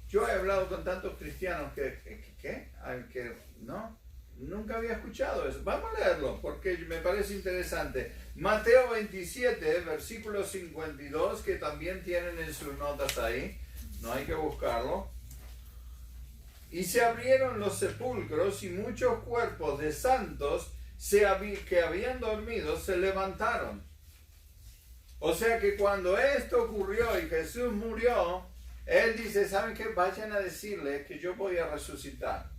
Yo he hablado con tantos cristianos que no, nunca había escuchado eso. Vamos a leerlo porque me parece interesante. Mateo 27, versículo 52, que también tienen en sus notas ahí. No hay que buscarlo. Y se abrieron los sepulcros y muchos cuerpos de santos que habían dormido se levantaron. O sea que cuando esto ocurrió y Jesús murió, Él dice, ¿saben qué? Vayan a decirle que yo voy a resucitar.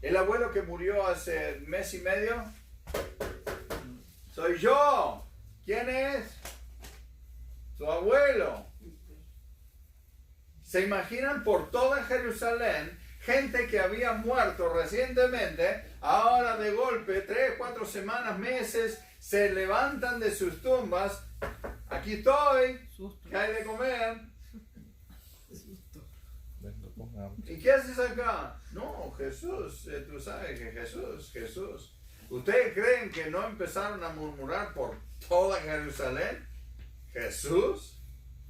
El abuelo que murió hace mes y medio, soy yo. ¿Quién es? Su abuelo. ¿Se imaginan por toda Jerusalén gente que había muerto recientemente, ahora de golpe, 3, 4 semanas, meses, se levantan de sus tumbas? Aquí estoy, ¿qué hay de comer? ¿Y qué haces acá? No, Jesús, tú sabes que Jesús. ¿Ustedes creen que no empezaron a murmurar por toda Jerusalén? Jesús,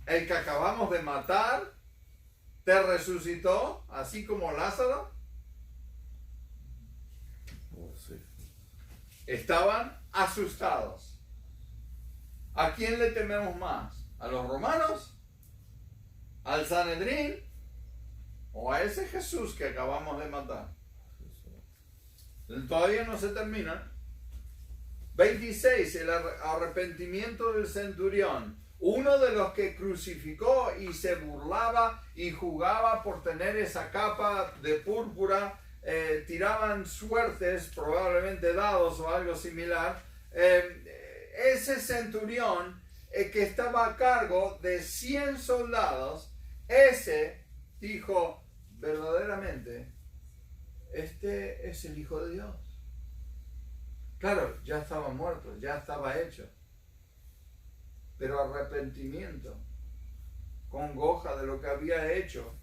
el que acabamos de matar, te resucitó, así como Lázaro. Estaban asustados. ¿A quién le tememos más? ¿A los romanos? ¿Al Sanedrín? ¿O a ese Jesús que acabamos de matar? Todavía no se termina. 26, el arrepentimiento del centurión. Uno de los que crucificó y se burlaba y jugaba por tener esa capa de púrpura, tiraban suertes, probablemente dados o algo similar. Ese centurión que estaba a cargo de 100 soldados, ese dijo, verdaderamente, este es el Hijo de Dios. Claro, ya estaba muerto, ya estaba hecho. Pero arrepentimiento, congoja de lo que había hecho.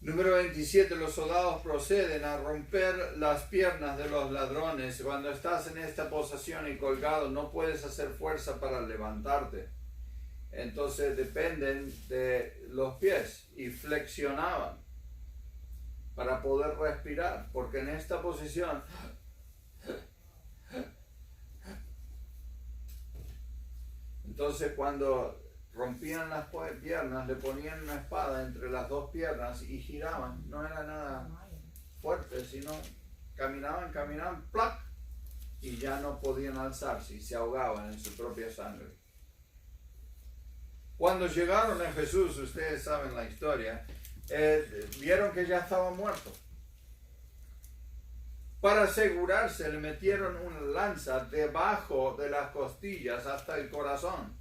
Número 27, los soldados proceden a romper las piernas de los ladrones. Cuando estás en esta posición y colgado, no puedes hacer fuerza para levantarte. Entonces dependen de los pies y flexionaban para poder respirar, porque en esta posición entonces cuando rompían las piernas le ponían una espada entre las dos piernas y giraban. No era nada fuerte, sino caminaban, ¡plac! Y ya no podían alzarse y se ahogaban en su propia sangre. Cuando llegaron a Jesús, ustedes saben la historia, vieron que ya estaba muerto. Para asegurarse, le metieron una lanza debajo de las costillas hasta el corazón.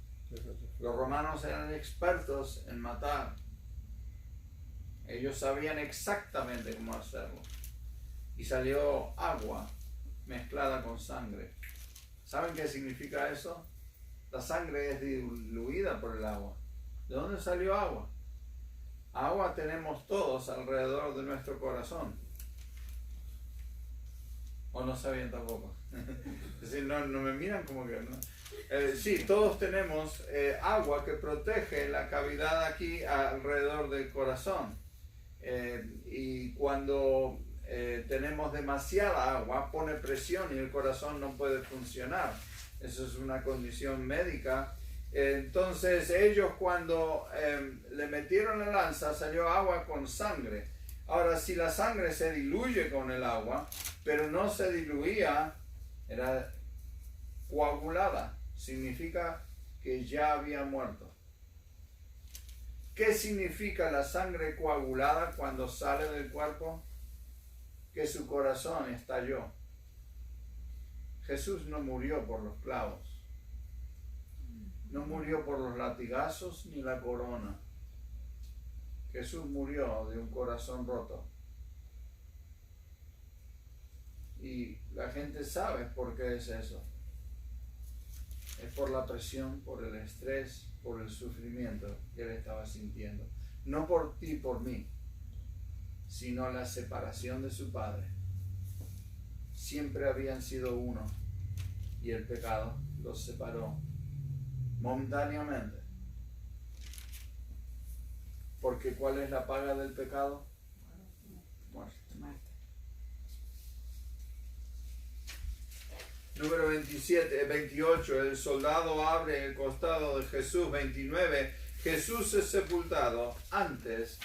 Los romanos eran expertos en matar. Ellos sabían exactamente cómo hacerlo. Y salió agua mezclada con sangre. ¿Saben qué significa eso? La sangre es diluida por el agua. ¿De dónde salió agua? Agua tenemos todos alrededor de nuestro corazón. ¿O no sabían tampoco? Es decir, no me miran como que no. Sí, todos tenemos agua que protege la cavidad aquí alrededor del corazón. Y cuando tenemos demasiada agua, pone presión y el corazón no puede funcionar. Eso es una condición médica. Entonces ellos cuando le metieron la lanza salió agua con sangre. Ahora, si la sangre se diluye con el agua, pero no se diluía, era coagulada, significa que ya había muerto. ¿Qué significa la sangre coagulada cuando sale del cuerpo? Que su corazón estalló. Jesús no murió por los clavos, no murió por los latigazos ni la corona. Jesús murió de un corazón roto. Y la gente sabe por qué es eso. Es por la presión, por el estrés, por el sufrimiento que él estaba sintiendo. No por ti, por mí, sino la separación de su Padre. Siempre habían sido uno y el pecado los separó momentáneamente. Porque ¿cuál es la paga del pecado? Muerte. Número 28, el soldado abre el costado de Jesús. 29, Jesús es sepultado antes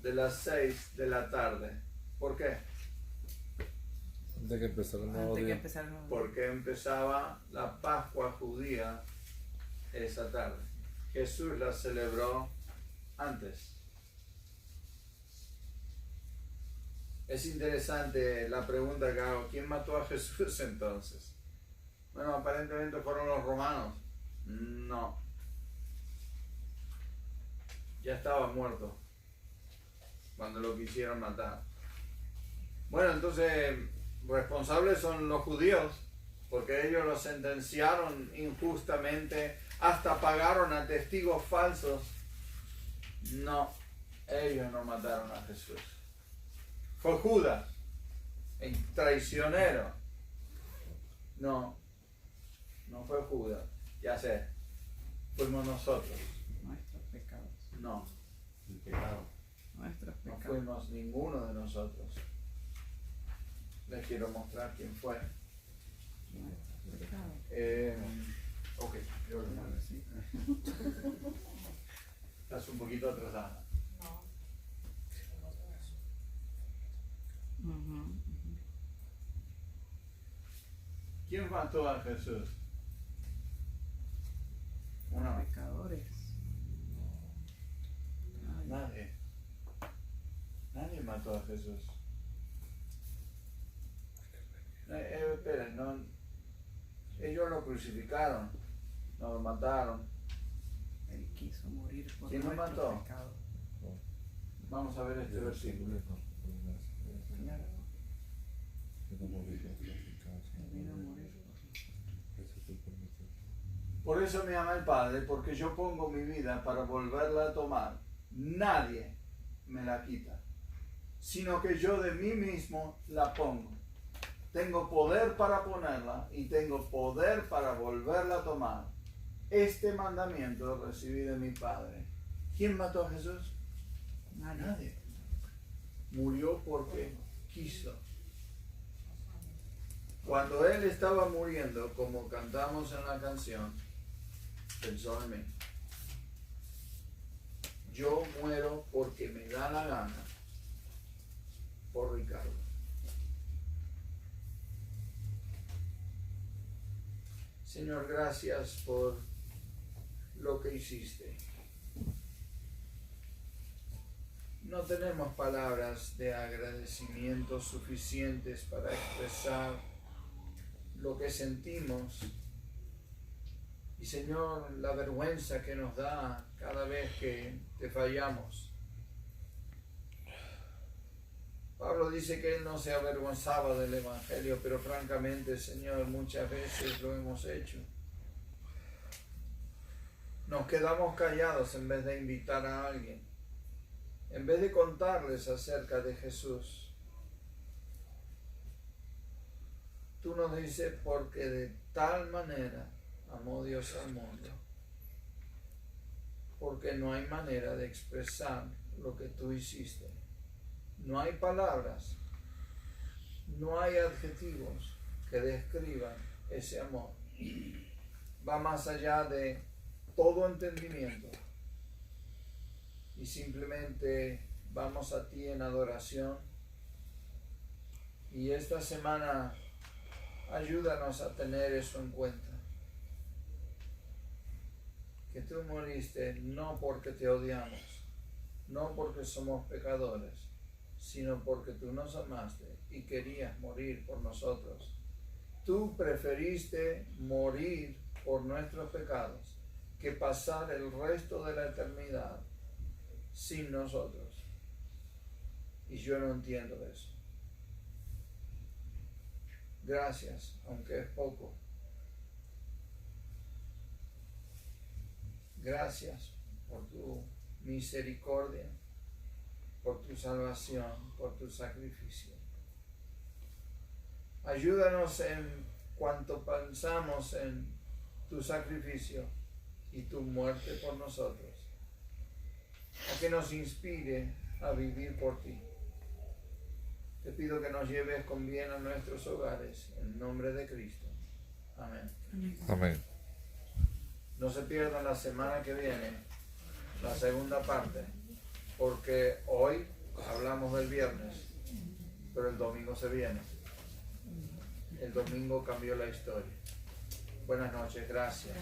de las 6 de la tarde. ¿Por qué? Antes de que empezara el nuevo día. Porque empezaba la Pascua judía esa tarde. Jesús la celebró antes. Es interesante la pregunta que hago. ¿Quién mató a Jesús entonces? Bueno, aparentemente fueron los romanos. No. Ya estaba muerto cuando lo quisieron matar. Bueno, entonces responsables son los judíos, porque ellos lo sentenciaron injustamente, hasta pagaron a testigos falsos. No, ellos no mataron a Jesús. Fue Judas, el traicionero. No fue Judas, ya sé, fuimos nosotros. Nuestros pecados. No, El pecado. Nuestros no pecados. fuimos ninguno de nosotros. Les quiero mostrar quién fue. Nuestros pecados. Ok, yo lo mando así. Estás un poquito atrasada. ¿Quién mató a Jesús? Uno. Pecadores. Nadie. Nadie mató a Jesús. Espera, no. Ellos lo crucificaron, no lo mataron. Él quiso morir por ¿Quién lo nuestros mató? pecados. Vamos a ver este versículo. Claro. Él vino a morir Por eso me ama el Padre, porque yo pongo mi vida para volverla a tomar. Nadie me la quita, sino que yo de mí mismo la pongo. Tengo poder para ponerla y tengo poder para volverla a tomar. Este mandamiento recibí de mi Padre. ¿Quién mató a Jesús? Nadie. Murió porque quiso. Cuando Él estaba muriendo, como cantamos en la canción, pensó en mí. Yo muero porque me da la gana por Ricardo. Señor, gracias por lo que hiciste. No tenemos palabras de agradecimiento suficientes para expresar lo que sentimos. Y Señor, la vergüenza que nos da cada vez que te fallamos. Pablo dice que él no se avergonzaba del Evangelio, pero francamente, Señor, muchas veces lo hemos hecho. Nos quedamos callados en vez de invitar a alguien, en vez de contarles acerca de Jesús. Tú nos dices, porque de tal manera amó Dios al mundo, porque no hay manera de expresar lo que tú hiciste. No hay palabras, no hay adjetivos que describan ese amor. Va más allá de todo entendimiento. Y simplemente vamos a ti en adoración. Y esta semana ayúdanos a tener eso en cuenta. Que tú moriste no porque te odiamos, no porque somos pecadores, sino porque tú nos amaste y querías morir por nosotros. Tú preferiste morir por nuestros pecados que pasar el resto de la eternidad sin nosotros. Y yo no entiendo eso. Gracias, aunque es poco. Gracias por tu misericordia, por tu salvación, por tu sacrificio. Ayúdanos en cuanto pensamos en tu sacrificio y tu muerte por nosotros, a que nos inspire a vivir por ti. Te pido que nos lleves con bien a nuestros hogares, en nombre de Cristo. Amén. Amén. No se pierdan la semana que viene, la segunda parte, porque hoy hablamos del viernes, pero el domingo se viene. El domingo cambió la historia. Buenas noches, gracias.